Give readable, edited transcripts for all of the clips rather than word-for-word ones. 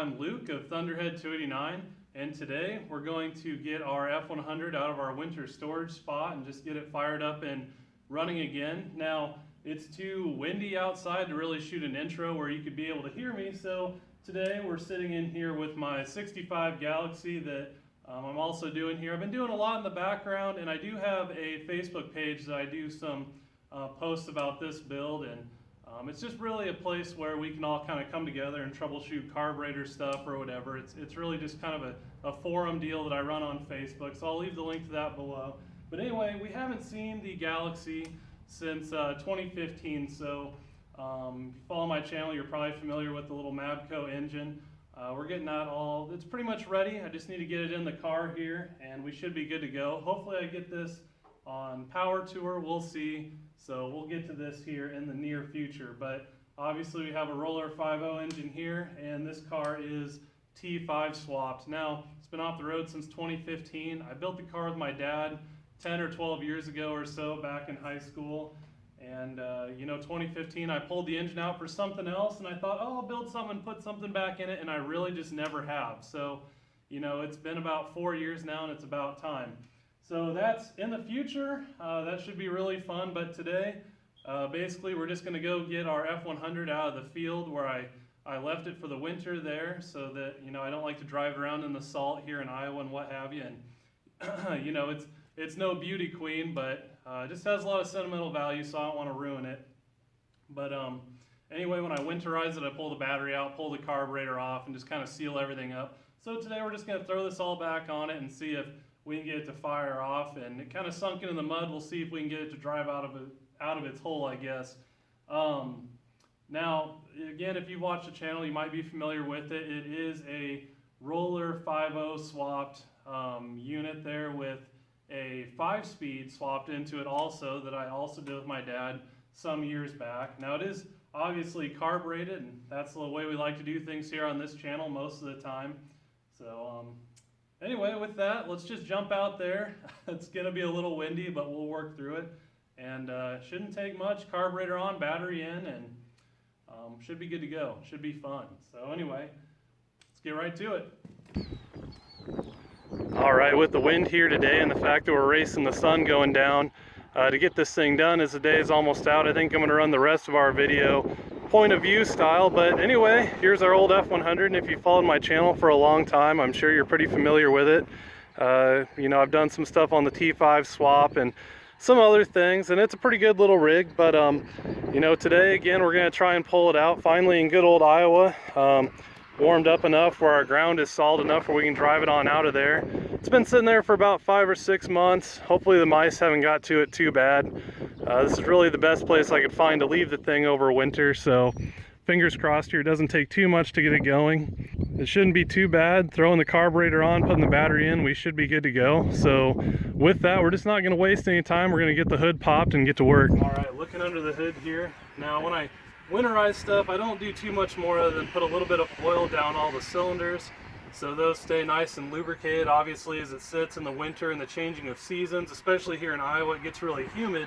I'm Luke of Thunderhead 289, and today we're going to get our F100 out of our winter storage spot and just get it fired up and running again. Now, it's too windy outside to really shoot an intro where you could be able to hear me, so today we're sitting in here with my 65 Galaxy that I'm also doing here. I've been doing a lot in the background, and I do have a Facebook page that I do some posts about this build, and it's just really a place where we can all kind of come together and troubleshoot carburetor stuff or whatever. It's really just kind of a forum deal that I run on Facebook, so I'll leave the link to that below. But anyway, we haven't seen the Galaxy since 2015, so if you follow my channel, you're probably familiar with the little Mabco engine. We're getting that all, it's pretty much ready. I just need to get it in the car here, and we should be good to go. Hopefully I get this on Power Tour, we'll see. So we'll get to this here in the near future, but obviously we have a Roller 5.0 engine here, and this car is T5 swapped. Now, it's been off the road since 2015. I built the car with my dad 10 or 12 years ago or so back in high school, and 2015 I pulled the engine out for something else, and I thought, oh, I'll build something and put something back in it, and I really just never have. So, it's been about 4 years now, and it's about time. So that's in the future. That should be really fun, but today, basically we're just gonna go get our F100 out of the field where I left it for the winter there, so that, I don't like to drive around in the salt here in Iowa and what have you, and it's no beauty queen, but it just has a lot of sentimental value, so I don't wanna ruin it. But anyway, when I winterize it, I pull the battery out, pull the carburetor off, and just kind of seal everything up. So today we're just gonna throw this all back on it and see if we can get it to fire off, and it kind of sunk into the mud. We'll see if we can get it to drive out of its hole, I guess. Now, again, if you've watched the channel, you might be familiar with it. It is a Roller 5.0 swapped unit there with a 5-speed swapped into it also that I also did with my dad some years back. Now, it is obviously carbureted, and that's the way we like to do things here on this channel most of the time. So, anyway, with that, let's just jump out there. It's going to be a little windy, but we'll work through it. And shouldn't take much. Carburetor on, battery in, and should be good to go. Should be fun. So anyway, let's get right to it. All right, with the wind here today and the fact that we're racing the sun going down, to get this thing done as the day is almost out, I think I'm going to run the rest of our video point of view style. But anyway, here's our old F100, and if you followed my channel for a long time, I'm sure you're pretty familiar with it. I've done some stuff on the T5 swap and some other things, and it's a pretty good little rig. But today again we're going to try and pull it out finally in good old Iowa, warmed up enough where our ground is solid enough where we can drive it on out of there. It's been sitting there for about 5 or 6 months. Hopefully the mice haven't got to it too bad. This is really the best place I could find to leave the thing over winter, so fingers crossed here. It doesn't take too much to get it going. It shouldn't be too bad. Throwing the carburetor on, putting the battery in, we should be good to go. So with that, we're just not going to waste any time. We're going to get the hood popped and get to work. All right, looking under the hood here. Now when I winterize stuff, I don't do too much more other than put a little bit of oil down all the cylinders so those stay nice and lubricated. Obviously, as it sits in the winter and the changing of seasons, especially here in Iowa, it gets really humid.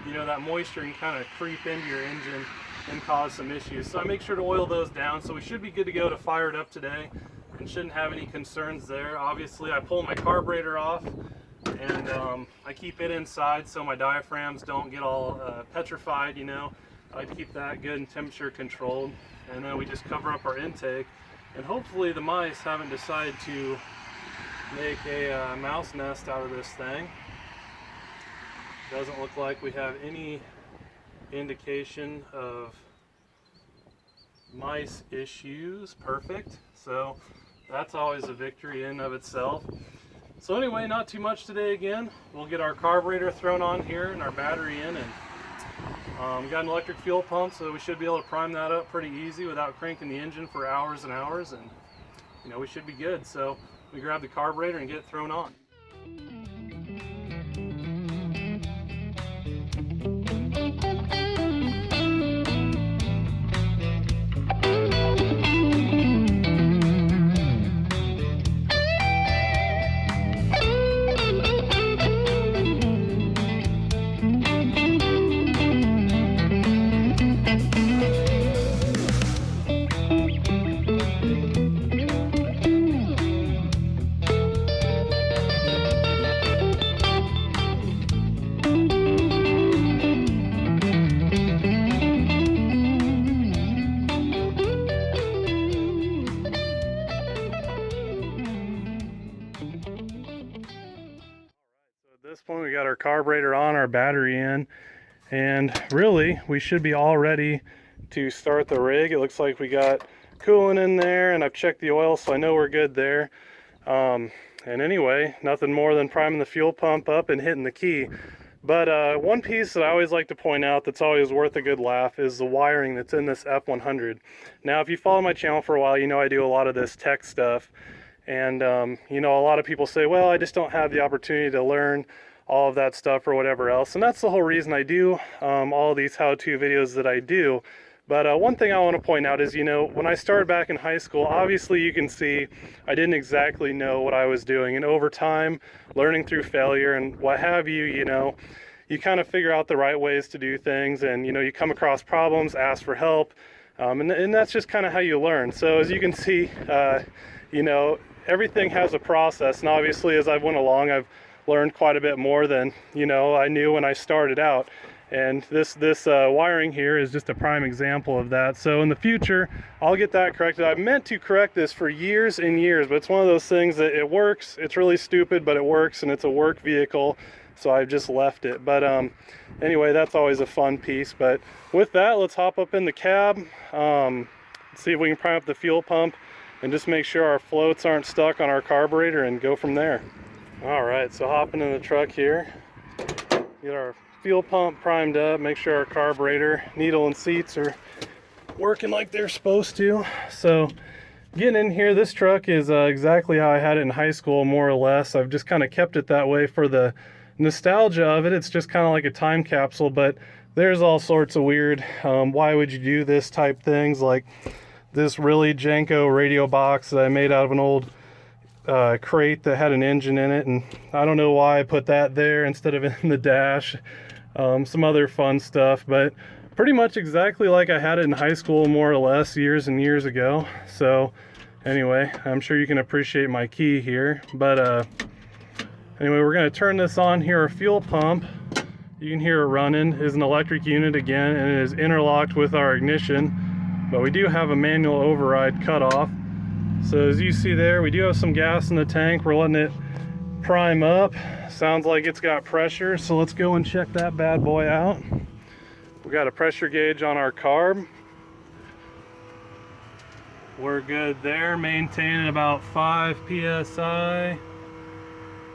That moisture can kind of creep into your engine and cause some issues. So I make sure to oil those down, so we should be good to go to fire it up today and shouldn't have any concerns there. Obviously, I pull my carburetor off, and I keep it inside so my diaphragms don't get all petrified. I keep that good and temperature controlled, and then we just cover up our intake, and hopefully the mice haven't decided to make a mouse nest out of this thing. Doesn't look like we have any indication of mice issues. Perfect. So that's always a victory in and of itself. So anyway, not too much today again. We'll get our carburetor thrown on here and our battery in, and got an electric fuel pump, so we should be able to prime that up pretty easy without cranking the engine for hours and hours, and we should be good. So we grab the carburetor and get it thrown on. got our carburetor on, our battery in, and really we should be all ready to start the rig. It looks like we got coolant in there, and I've checked the oil, so I know we're good there. And anyway, nothing more than priming the fuel pump up and hitting the key. But one piece that I always like to point out that's always worth a good laugh is the wiring that's in this F100. Now, if you follow my channel for a while, you know I do a lot of this tech stuff. And, you know, a lot of people say, well, I just don't have the opportunity to learn all of that stuff or whatever else. And that's the whole reason I do all of these how-to videos that I do. But one thing I want to point out is, you know, when I started back in high school, obviously you can see I didn't exactly know what I was doing. And over time, learning through failure and what have you, you know, you kind of figure out the right ways to do things. And, you know, you come across problems, ask for help. And that's just kind of how you learn. So as you can see, you know, everything has a process, and obviously as I went along, I've learned quite a bit more than, you know, I knew when I started out. And this wiring here is just a prime example of that. So in the future, I'll get that corrected. I've meant to correct this for years and years, but it's one of those things that it works. It's really stupid, but it works, and it's a work vehicle, so I've just left it. But anyway, that's always a fun piece. But with that, let's hop up in the cab, see if we can prime up the fuel pump, and just make sure our floats aren't stuck on our carburetor, and go from there. All right, so hopping in the truck here, get our fuel pump primed up, make sure our carburetor, needle and seats are working like they're supposed to. So getting in here, this truck is exactly how I had it in high school, more or less. I've just kind of kept it that way for the nostalgia of it. It's just kind of like a time capsule, but there's all sorts of weird, why would you do this type things, like this really janko radio box that I made out of an old crate that had an engine in it, and I don't know why I put that there instead of in the dash. Some other fun stuff, but pretty much exactly like I had it in high school, more or less, years and years ago. So anyway, I'm sure you can appreciate my key here. But anyway, we're going to turn this on here. Our fuel pump, you can hear it running, is an electric unit again, and it is interlocked with our ignition. But we do have a manual override cutoff. So as you see there, we do have some gas in the tank. We're letting it prime up. Sounds like it's got pressure, so let's go and check that bad boy out. We got a pressure gauge on our carb. We're good there, maintaining about 5 psi.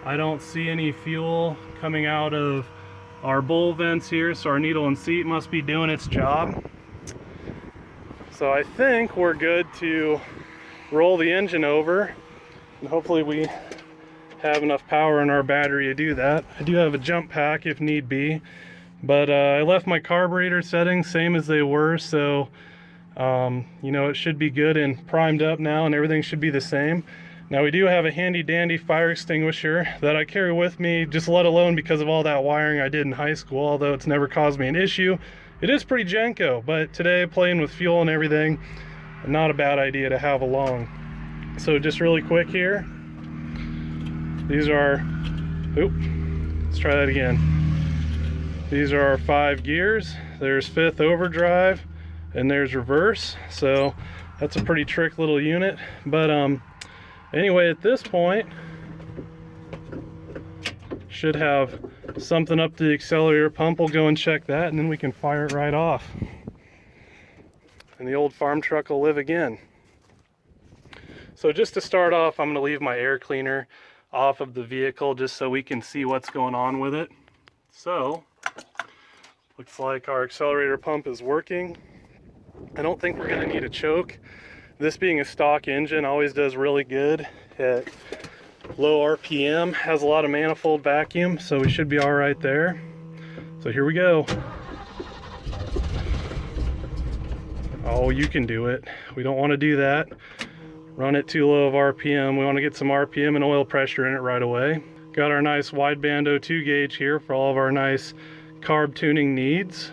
I don't see any fuel coming out of our bowl vents here, so our needle and seat must be doing its job. So I think we're good to roll the engine over, and hopefully we have enough power in our battery to do that. I do have a jump pack if need be, but I left my carburetor settings same as they were, so you know, it should be good and primed up now, and everything should be the same. Now we do have a handy dandy fire extinguisher that I carry with me, just let alone because of all that wiring I did in high school, although it's never caused me an issue. It is pretty janko, but today, playing with fuel and everything, not a bad idea to have along. So just really quick here, these are, let's try that again. These are our 5 gears. There's 5th overdrive, and there's reverse. So that's a pretty trick little unit. But anyway, at this point, should have something up the accelerator pump. We'll go and check that, and then we can fire it right off. And the old farm truck will live again. So just to start off, I'm going to leave my air cleaner off of the vehicle just so we can see what's going on with it. So, looks like our accelerator pump is working. I don't think we're going to need a choke. This being a stock engine always does really good at low RPM, has a lot of manifold vacuum, so we should be all right there. So here we go. Oh, you can do it. We don't want to do that. Run it too low of RPM. We want to get some RPM and oil pressure in it right away. Got our nice wideband O2 gauge here for all of our nice carb tuning needs.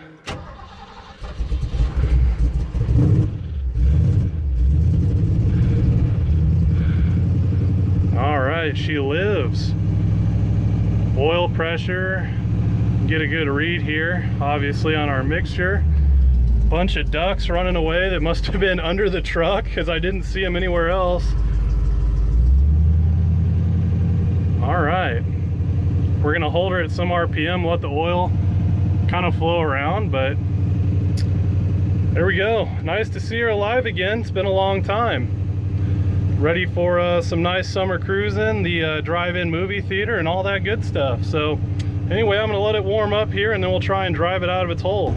All right, she lives. Oil pressure, get a good read here, obviously on our mixture. Bunch of ducks running away that must have been under the truck because I didn't see them anywhere else. All right, We're gonna hold her at some RPM, let the oil kind of flow around, but there we go. Nice to see her alive again. It's been a long time. Ready for some nice summer cruising, the drive-in movie theater and all that good stuff. So anyway, I'm gonna let it warm up here and then we'll try and drive it out of its hole.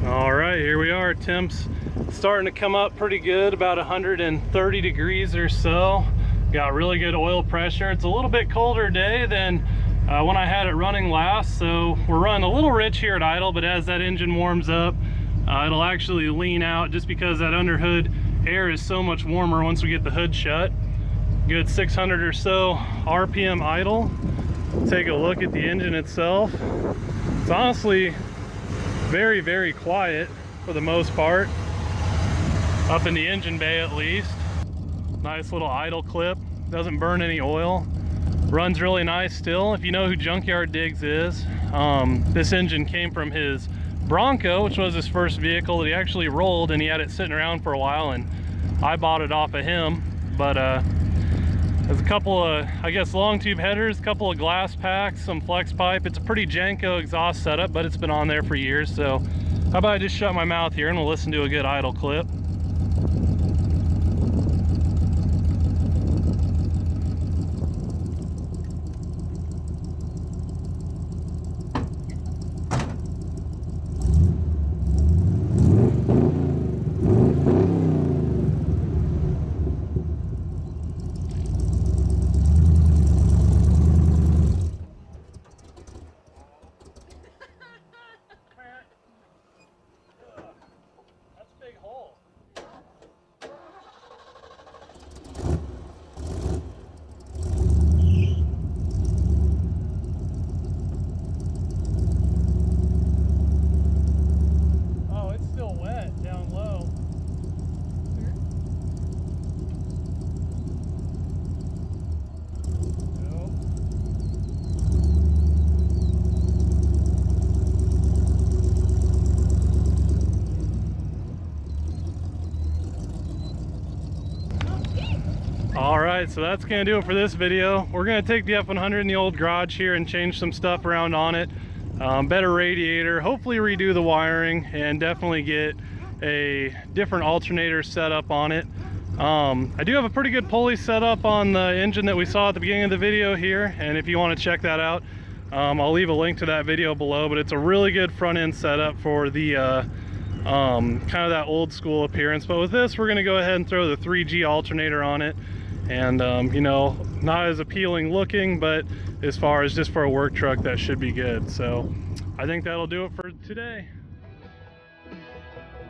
All right, here we are. Temps starting to come up pretty good, about 130 degrees or so. Got really good oil pressure. It's a little bit colder day than when I had it running last, so we're running a little rich here at idle, but as that engine warms up, it'll actually lean out just because that underhood air is so much warmer once we get the hood shut. Good 600 or so RPM idle. Take a look at the engine itself. It's honestly very, very quiet for the most part, up in the engine bay at least. Nice little idle clip, doesn't burn any oil, runs really nice still. If you know who Junkyard Diggs is, this engine came from his Bronco, which was his first vehicle that he actually rolled, and he had it sitting around for a while, and I bought it off of him. But there's a couple of, I guess, long tube headers, a couple of glass packs, some flex pipe. It's a pretty janko exhaust setup, but it's been on there for years. So how about I just shut my mouth here and we'll listen to a good idle clip. Alright, so that's going to do it for this video. We're going to take the F100 in the old garage here and change some stuff around on it. Better radiator, hopefully redo the wiring, and definitely get a different alternator set up on it. I do have a pretty good pulley set up on the engine that we saw at the beginning of the video here, and if you want to check that out, I'll leave a link to that video below. But it's a really good front end setup for the kind of that old school appearance. But with this, we're going to go ahead and throw the 3G alternator on it. And you know, not as appealing looking, but as far as just for a work truck, that should be good. So I think that'll do it for today.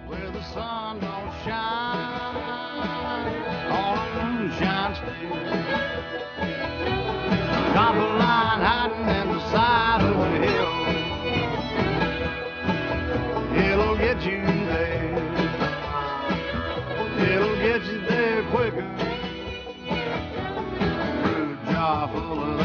Where the sun don't shine on a moonshine still, copper line hiding in the side of the hill, it'll get you there, it'll get you there quicker. Full of